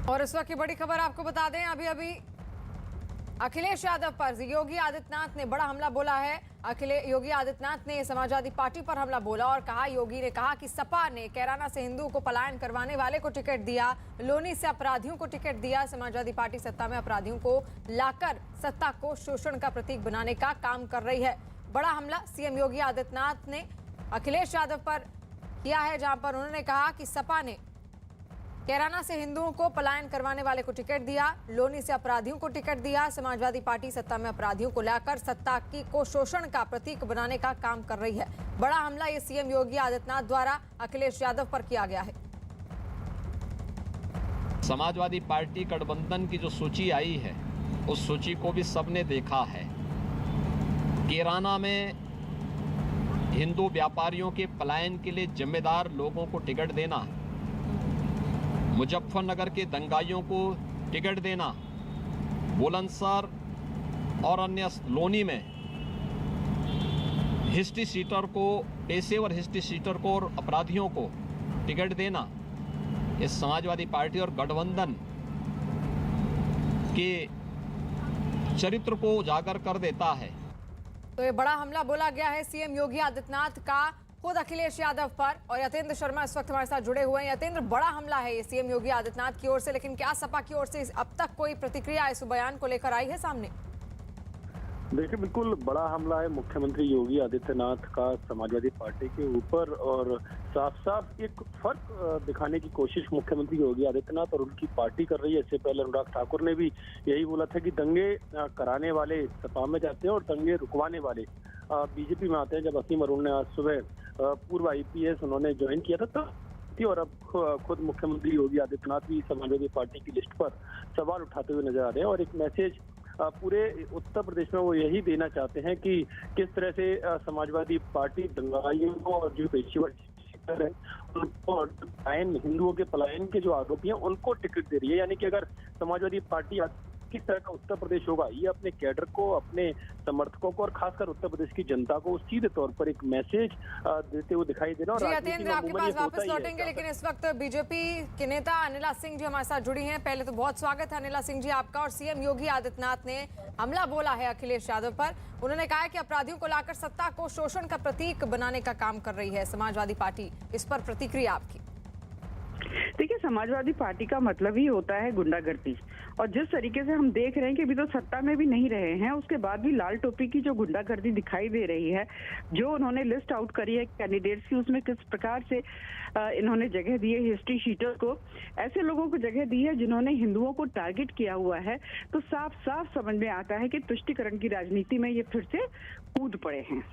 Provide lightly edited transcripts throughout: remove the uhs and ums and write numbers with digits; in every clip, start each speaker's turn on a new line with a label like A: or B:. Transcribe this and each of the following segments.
A: और इस वक्त की बड़ी खबर आपको बता दें, अभी अभी अखिलेश यादव पर योगी आदित्यनाथ ने बड़ा हमला बोला है। योगी आदित्यनाथ ने समाजवादी पार्टी पर हमला बोला और कहा, योगी ने कहा कि सपा ने कैराना से हिंदुओं को पलायन करवाने वाले को टिकट दिया, लोनी से अपराधियों को टिकट दिया। समाजवादी पार्टी सत्ता में अपराधियों को लाकर सत्ता को शोषण का प्रतीक बनाने का काम कर रही है। बड़ा हमला सीएम योगी आदित्यनाथ ने अखिलेश यादव पर किया है, जहां पर उन्होंने कहा कि सपा ने कैराना से हिंदुओं को पलायन करवाने वाले को टिकट दिया, लोनी से अपराधियों को टिकट दिया। समाजवादी पार्टी सत्ता में अपराधियों को लाकर सत्ता की को शोषण का प्रतीक बनाने का काम कर रही है। बड़ा हमला ये सीएम योगी आदित्यनाथ द्वारा अखिलेश यादव पर किया गया है।
B: समाजवादी पार्टी गठबंधन की जो सूची आई है, उस सूची को भी सबने देखा है। कैराना में हिंदू व्यापारियों के पलायन के लिए जिम्मेदार लोगों को टिकट देना, मुजफ्फरनगर के दंगाइयों को टिकट देना, बुलंदशहर और अन्य लोनी में हिस्ट्री सीटर को, पेशेवर हिस्ट्री सीटर को और अपराधियों को टिकट देना, इस समाजवादी पार्टी और गठबंधन के चरित्र को उजागर कर देता है।
A: तो ये बड़ा हमला बोला गया है सीएम योगी आदित्यनाथ का खुद अखिलेश यादव पर। और यतेंद्र शर्मा इस वक्त हमारे साथ जुड़े हुए हैं। यतेंद्र, बड़ा हमला है ये सीएम योगी आदित्यनाथ की ओर से, लेकिन क्या सपा की ओर से अब तक कोई प्रतिक्रिया इस बयान को लेकर आई है सामने?
C: देखिए, बिल्कुल बड़ा हमला है मुख्यमंत्री योगी आदित्यनाथ का समाजवादी पार्टी के ऊपर, और साफ साफ एक फर्क दिखाने की कोशिश मुख्यमंत्री योगी आदित्यनाथ और उनकी पार्टी कर रही है। इससे पहले अनुराग ठाकुर ने भी यही बोला था कि दंगे कराने वाले सपा में जाते हैं और दंगे रुकवाने वाले बीजेपी में आते हैं। जब असीम अरुण ने आज सुबह पूर्व आईपीएस उन्होंने ज्वाइन किया था तब, और अब खुद मुख्यमंत्री योगी आदित्यनाथ भी समाजवादी पार्टी की लिस्ट पर सवाल उठाते हुए नजर आ रहे हैं। और एक मैसेज पूरे उत्तर प्रदेश में वो यही देना चाहते हैं कि किस तरह से समाजवादी पार्टी दंगाइयों को और जो पेशेवर है उनको, हिंदुओं के पलायन के जो आरोपी हैं उनको टिकट दे रही है। यानी कि अगर समाजवादी पार्टी किस तरह का उत्तर प्रदेश होगा, ये अपने कैडर को, अपने समर्थकों को और खासकर उत्तर प्रदेश की जनता को सीधे तौर पर एक मैसेज देते हुए दिखाई दे रहा है।
A: यतेंद्र, आपके पास वापस लौटेंगे, लेकिन इस वक्त बीजेपी के नेता अनिला सिंह जी हमारे साथ जुड़ी हैं। पहले तो बहुत स्वागत है अनिला सिंह जी आपका। और सीएम योगी आदित्यनाथ ने हमला बोला है अखिलेश यादव पर। उन्होंने कहा है कि अपराधियों को लाकर सत्ता को शोषण का प्रतीक बनाने का काम कर रही है समाजवादी पार्टी। इस पर प्रतिक्रिया आपकी?
D: देखिए, समाजवादी पार्टी का मतलब ही होता है गुंडागर्दी, और जिस तरीके से हम देख रहे हैं कि अभी तो सत्ता में भी नहीं रहे हैं, उसके बाद भी लाल टोपी की जो गुंडागर्दी दिखाई दे रही है, जो उन्होंने लिस्ट आउट करी है कैंडिडेट्स की, उसमें किस प्रकार से इन्होंने जगह दी है हिस्ट्री शीटर को, ऐसे लोगों को जगह दी है जिन्होंने हिंदुओं को टारगेट किया हुआ है। तो साफ साफ समझ में आता है कि तुष्टीकरण की राजनीति में ये फिर से कूद पड़े हैं।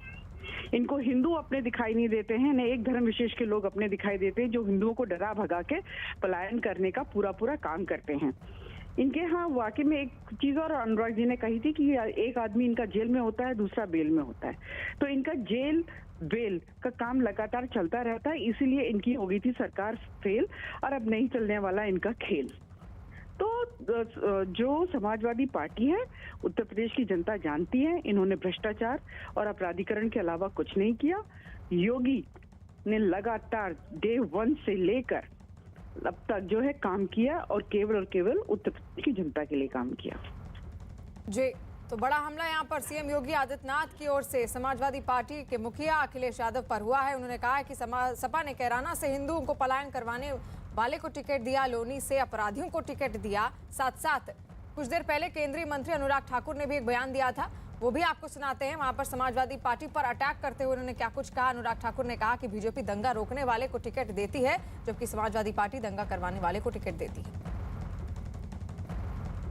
D: इनको हिंदू अपने दिखाई नहीं देते हैं, न एक धर्म विशेष के लोग अपने दिखाई देते हैं जो हिंदुओं को डरा भगा के पलायन करने का पूरा काम करते हैं। इनके यहाँ वाकई में एक चीज और अनुराग जी ने कही थी कि एक आदमी इनका जेल में होता है, दूसरा बेल में होता है। तो इनका जेल बेल का काम लगातार चलता रहता है, इसीलिए इनकी हो गई थी सरकार फेल, और अब नहीं चलने वाला इनका खेल। तो जो समाजवादी पार्टी है, उत्तर प्रदेश की जनता जानती है, इन्होंने भ्रष्टाचार और अपराधीकरण के अलावा कुछ नहीं किया। योगी ने लगातार डे 1 से लेकर अब तक जो है काम किया, और केवल उत्तर प्रदेश की जनता के लिए काम किया।
A: जी, तो बड़ा हमला यहाँ पर सीएम योगी आदित्यनाथ की ओर से समाजवादी पार्टी के मुखिया अखिलेश यादव पर हुआ है। उन्होंने कहा है कि सपा ने कैराना से हिंदुओं को पलायन करवाने वाले को टिकट दिया, लोनी से अपराधियों को टिकट दिया। साथ साथ कुछ देर पहले केंद्रीय मंत्री अनुराग ठाकुर ने भी एक बयान दिया था, वो भी आपको सुनाते हैं। वहां पर समाजवादी पार्टी पर अटैक करते हुए उन्होंने क्या कुछ कहा। अनुराग ठाकुर ने कहा कि बीजेपी दंगा रोकने वाले को टिकट देती है, जबकि समाजवादी पार्टी दंगा करवाने वाले को टिकट देती है।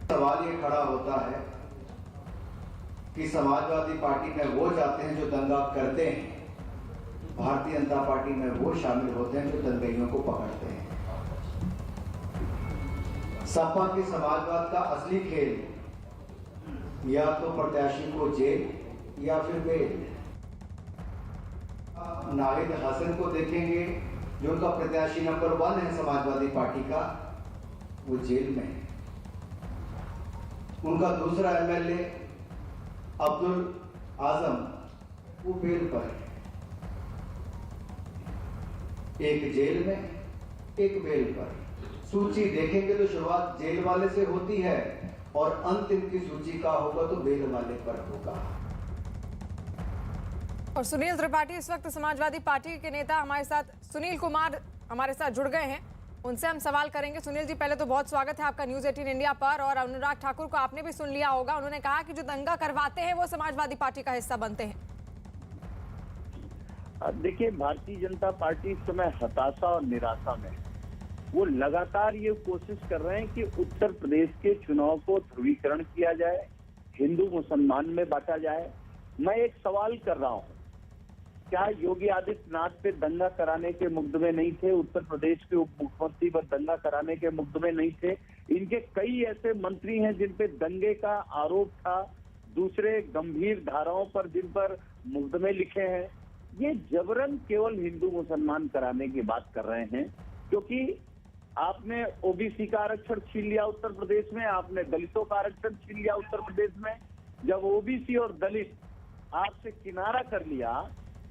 E: सवाल ये खड़ा होता है कि समाजवादी पार्टी में वो जाते हैं जो दंगा करते हैं, भारतीय जनता पार्टी में वो शामिल होते हैं जो दंगइयों को पकड़ते हैं। सपा के समाजवाद का असली खेल या तो प्रत्याशी को जेल या फिर बेल। नाहिद हसन को देखेंगे, जो उनका प्रत्याशी नंबर 1 है समाजवादी पार्टी का, वो जेल में है। उनका दूसरा एमएलए अब्दुल आजम वो बेल पर है, एक जेल में एक बेल पर। सूची देखेंगे तो शुरुआत जेल वाले से होती है और अंतिम की सूची का होगा तो बेल वाले पर होगा।
A: और सुनील त्रिपाठी इस वक्त समाजवादी पार्टी के नेता हमारे साथ, सुनील कुमार हमारे साथ जुड़ गए हैं, उनसे हम सवाल करेंगे। सुनील जी, पहले तो बहुत स्वागत है आपका न्यूज 18 इंडिया पर। और अनुराग ठाकुर को आपने भी सुन लिया होगा, उन्होंने कहा कि जो दंगा करवाते हैं वो समाजवादी पार्टी का हिस्सा बनते हैं।
F: देखिए, भारतीय जनता पार्टी इस समय हताशा और निराशा में, वो लगातार ये कोशिश कर रहे हैं कि उत्तर प्रदेश के चुनाव को ध्रुवीकरण किया जाए, हिंदू मुसलमान में बांटा जाए। मैं एक सवाल कर रहा हूं, क्या योगी आदित्यनाथ पे दंगा कराने के मुकदमे नहीं थे? उत्तर प्रदेश के उप मुख्यमंत्री पर दंगा कराने के मुकदमे नहीं थे? इनके कई ऐसे मंत्री हैं जिन पे दंगे का आरोप था, दूसरे गंभीर धाराओं पर जिन पर मुकदमे लिखे हैं। ये जबरन केवल हिंदू मुसलमान कराने की बात कर रहे हैं, क्योंकि आपने ओबीसी का आरक्षण छीन लिया उत्तर प्रदेश में, आपने दलितों का आरक्षण छीन लिया उत्तर प्रदेश में। जब ओबीसी और दलित आपसे किनारा कर लिया,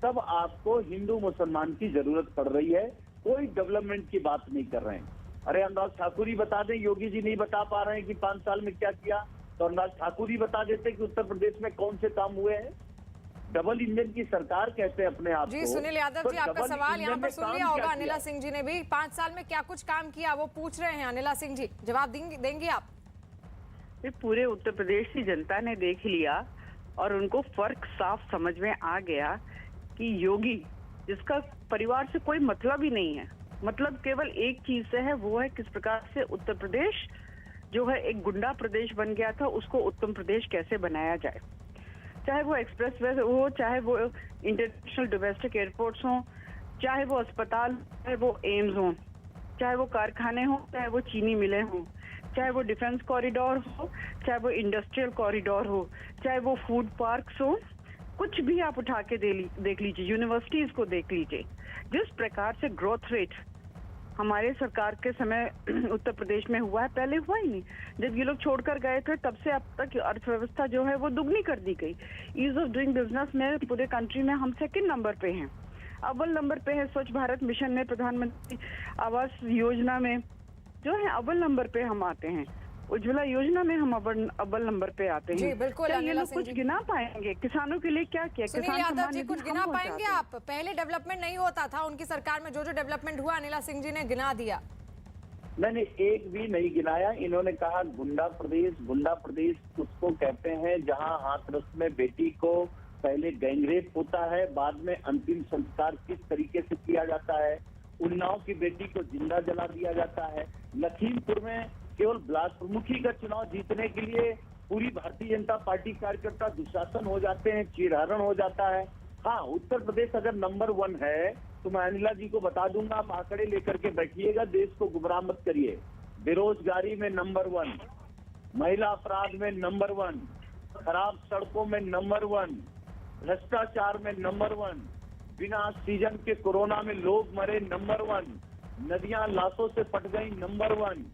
F: तब आपको हिंदू मुसलमान की जरूरत पड़ रही है। कोई डेवलपमेंट की बात नहीं कर रहे हैं। अरे अनुराग ठाकुर ही बता दें, योगी जी नहीं बता पा रहे हैं कि 5 साल में क्या किया, तो अनुराग ठाकुर ही बता देते कि उत्तर प्रदेश में कौन से काम हुए हैं। डबल इंजन की सरकार कहते हैं अपने आप
A: जी
F: को।
A: सुनील यादव जी, आपका सवाल यहाँ पर सुन लिया होगा। अनिला सिंह जी ने भी 5 साल में क्या कुछ काम किया वो पूछ रहे हैं। अनिला सिंह जी, जवाब देंगी आप?
D: पूरे उत्तर प्रदेश की जनता ने देख लिया और उनको फर्क साफ समझ में आ गया कि योगी, जिसका परिवार से कोई मतलब ही नहीं है, मतलब केवल एक चीज से है, वो है किस प्रकार से उत्तर प्रदेश जो है एक गुंडा प्रदेश बन गया था, उसको उत्तम प्रदेश कैसे बनाया जाए। चाहे वो एक्सप्रेस वे हो, चाहे वो इंटरनेशनल डोमेस्टिक एयरपोर्ट्स हो, चाहे वो अस्पताल, चाहे वो एम्स हो, चाहे वो कारखाने हो, चाहे वो चीनी मिलें हो, चाहे वो डिफेंस कॉरिडोर हो, चाहे वो इंडस्ट्रियल कॉरिडोर हो, चाहे वो फूड पार्क्स हो, कुछ भी आप उठा के देख लीजिए, यूनिवर्सिटीज को देख लीजिए। जिस प्रकार से ग्रोथ रेट हमारे सरकार के समय उत्तर प्रदेश में हुआ है, पहले हुआ ही नहीं। जब ये लोग छोड़कर गए थे तब से अब तक अर्थव्यवस्था जो है वो दुगनी कर दी गई। ईज ऑफ डूइंग बिजनेस में पूरे कंट्री में हम 2nd नंबर पे हैं। अव्वल नंबर पे है स्वच्छ भारत मिशन में, प्रधानमंत्री आवास योजना में जो है अव्वल नंबर पे हम आते हैं। उज्ज्वला योजना में हम अव्वल नंबर पे आते हैं।
A: जी बिल्कुल।
D: क्या ये लोग कुछ गिना पाएंगे? किसानों के लिए क्या किया?
A: सुनील यादव जी, कुछ गिना पाएंगे आप? पहले डेवलपमेंट नहीं होता था, उनकी सरकार में जो जो डेवलपमेंट हुआ अनिला सिंह जी ने गिना दिया।
F: मैंने एक भी नहीं गिनाया। इन्होंने कहा गुंडा प्रदेश उसको कहते हैं जहां हाथरस में बेटी को पहले गैंगरेप होता है, बाद में अंतिम संस्कार किस तरीके से किया जाता है। उन्नाव की बेटी को जिंदा जला दिया जाता है। लखीमपुर में केवल ब्लॉक प्रमुखी का चुनाव जीतने के लिए पूरी भारतीय जनता पार्टी कार्यकर्ता दुशासन हो जाते हैं, चीरहरण हो जाता है। हाँ, उत्तर प्रदेश अगर नंबर 1 है तो मैं अनिला जी को बता दूंगा, आप आंकड़े लेकर के बैठिएगा, देश को गुमराह मत करिए। बेरोजगारी में नंबर 1, महिला अपराध में नंबर 1, खराब सड़कों में नंबर 1, भ्रष्टाचार में नंबर 1, बिना ऑक्सीजन के कोरोना में लोग मरे नंबर 1, नदियां लाशों से पट गई नंबर 1।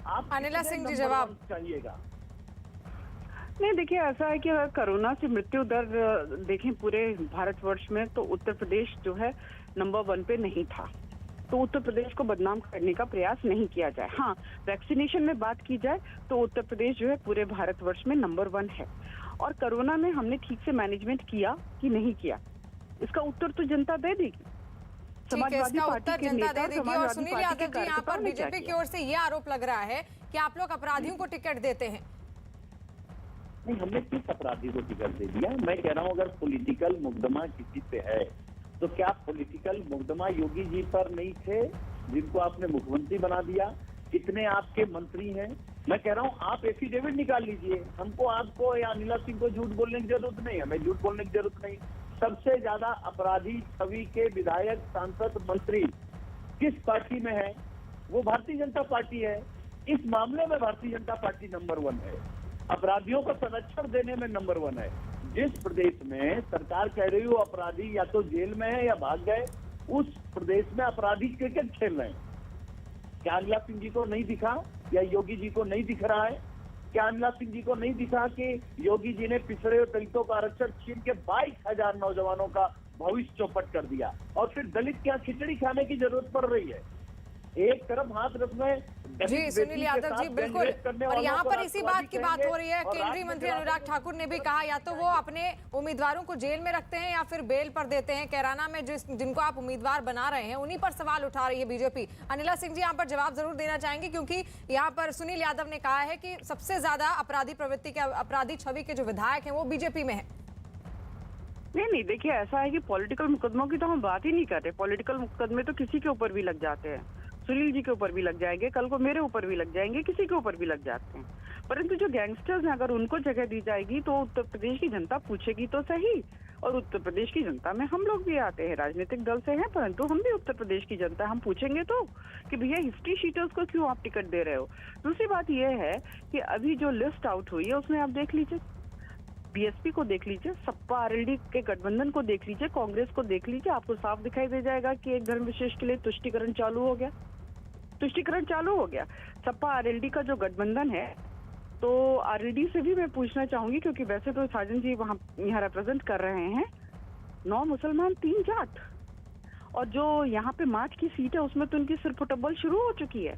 F: आप
A: अनिला सिंह जी जवाब
F: चाहिएगा।
D: नहीं, देखिए ऐसा है कि अगर कोरोना से मृत्यु दर देखें पूरे भारतवर्ष में तो उत्तर प्रदेश जो है नंबर 1 पे नहीं था, तो उत्तर प्रदेश को बदनाम करने का प्रयास नहीं किया जाए। हाँ, वैक्सीनेशन में बात की जाए तो उत्तर प्रदेश जो है पूरे भारतवर्ष में नंबर 1 है। और कोरोना में हमने ठीक से मैनेजमेंट किया कि नहीं किया, इसका उत्तर तो जनता दे देगी।
A: समाजवादी पार्टी के नेता और सुनील यादव जी, यहाँ पर बीजेपी की ओर से ये आरोप लग रहा है कि आप लोग अपराधियों को टिकट देते हैं।
F: नहीं, हमने किस अपराधी को टिकट दे दिया? मैं कह रहा हूँ अगर पॉलिटिकल मुकदमा किसी पे है तो क्या पॉलिटिकल मुकदमा योगी जी पर नहीं थे जिनको आपने मुख्यमंत्री बना दिया? कितने आपके मंत्री हैं? मैं कह रहा हूँ आप एफिडेविट निकाल लीजिए। हमको आपको या अनिला सिंह को झूठ बोलने की जरूरत नहीं, हमें झूठ बोलने की जरूरत नहीं। सबसे ज्यादा अपराधी छवि के विधायक, सांसद, मंत्री किस पार्टी में है? वो भारतीय जनता पार्टी है। इस मामले में भारतीय जनता पार्टी नंबर 1 है, अपराधियों को संरक्षण देने में नंबर 1 है। जिस प्रदेश में सरकार कह रही हो अपराधी या तो जेल में है या भाग गए, उस प्रदेश में अपराधी क्रिकेट खेल रहे हैं। क्या अनिला सिंह जी को नहीं दिखा या योगी जी को नहीं दिख रहा है? क्या अनिला सिंह जी को नहीं दिखा कि योगी जी ने पिछड़े और दलितों का आरक्षण छीन के 22,000 नौजवानों का भविष्य चौपट कर दिया? और फिर दलित क्या खिचड़ी खाने की जरूरत पड़ रही है? एक तरफ हाथ रखने
A: जी सुनील यादव जी बिल्कुल। और यहाँ पर इसी बात की बात हो रही है, केंद्रीय मंत्री अनुराग ठाकुर ने भी कहा या तो वो अपने उम्मीदवारों को जेल में रखते हैं या फिर बेल पर देते हैं। कैराना में जिनको आप उम्मीदवार बना रहे हैं उन्हीं पर सवाल उठा रही है बीजेपी। अनिला सिंह जी यहाँ पर जवाब जरूर देना चाहेंगे, क्योंकि यहाँ पर सुनील यादव ने कहा है कि सबसे ज्यादा अपराधी प्रवृत्ति के, अपराधी छवि के जो विधायक हैं वो बीजेपी में है।
D: नहीं, देखिए ऐसा है कि पॉलिटिकल मुकदमों की तो हम बात ही नहीं कर रहे। पॉलिटिकल मुकदमे तो किसी के ऊपर भी लग जाते हैं, सुनील जी के ऊपर भी लग जाएंगे, कल को मेरे ऊपर भी लग जाएंगे, किसी के ऊपर भी लग जाते हैं। परंतु जो गैंगस्टर्स हैं अगर उनको जगह दी जाएगी तो उत्तर प्रदेश की जनता पूछेगी तो सही। और उत्तर प्रदेश की जनता में हम लोग भी आते हैं, राजनीतिक दल से हैं, परंतु हम भी उत्तर प्रदेश की जनता, हम पूछेंगे तो कि भैया हिस्ट्री शीटर्स को क्यों आप टिकट दे रहे हो। दूसरी बात यह है कि अभी जो लिस्ट आउट हुई है उसमें आप देख लीजिए, बीएसपी को देख लीजिए, सपा आरएलडी के गठबंधन को देख लीजिए, कांग्रेस को देख लीजिए, आपको साफ दिखाई दे जाएगा कि एक धर्म विशेष के लिए तुष्टीकरण चालू हो गया। सपा आरएलडी का जो गठबंधन है, तो आरएलडी से भी मैं पूछना चाहूंगी, क्योंकि वैसे तो साजन जी वहां यहाँ रिप्रेजेंट कर रहे हैं, 9 मुसलमान 3 जाट, और जो यहाँ पे मार्च की सीट है उसमें तो उनकी सिरफुटबल शुरू हो चुकी है।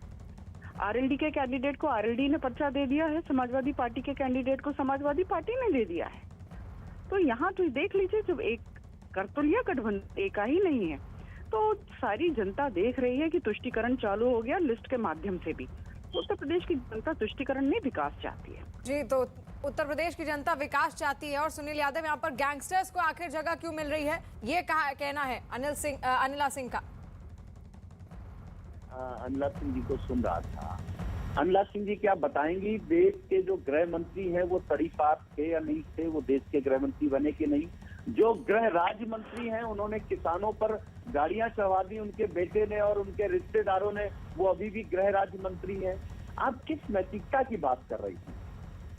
D: आरएलडी के कैंडिडेट को आरएलडी ने पर्चा दे दिया है, समाजवादी पार्टी के कैंडिडेट को समाजवादी पार्टी ने दे दिया है। तो यहाँ तो देख लीजिए, जब एक कर तो लिया गठबंधन, एक ही नहीं है, तो सारी जनता देख रही है कि तुष्टीकरण चालू हो गया लिस्ट के माध्यम से भी। उत्तर प्रदेश की जनता तुष्टीकरण नहीं, विकास चाहती है।
A: जी, तो उत्तर प्रदेश की जनता विकास चाहती है। और सुनील यादव यहाँ पर गैंगस्टर्स को आखिर जगह क्यों मिल रही है, ये कहना है अनिला सिंह का।
F: अनिला सिंह जी को सुन रहा था। अनिला सिंह जी क्या बताएंगी, देश के जो गृह मंत्री हैं वो तरीफात थे या नहीं थे, वो देश के गृह मंत्री बने कि नहीं। जो गृह राज्य मंत्री हैं उन्होंने किसानों पर गाड़ियां चढ़वा दी, उनके बेटे ने और उनके रिश्तेदारों ने, वो अभी भी गृह राज्य मंत्री हैं। आप किस नैतिकता की बात कर रही थी?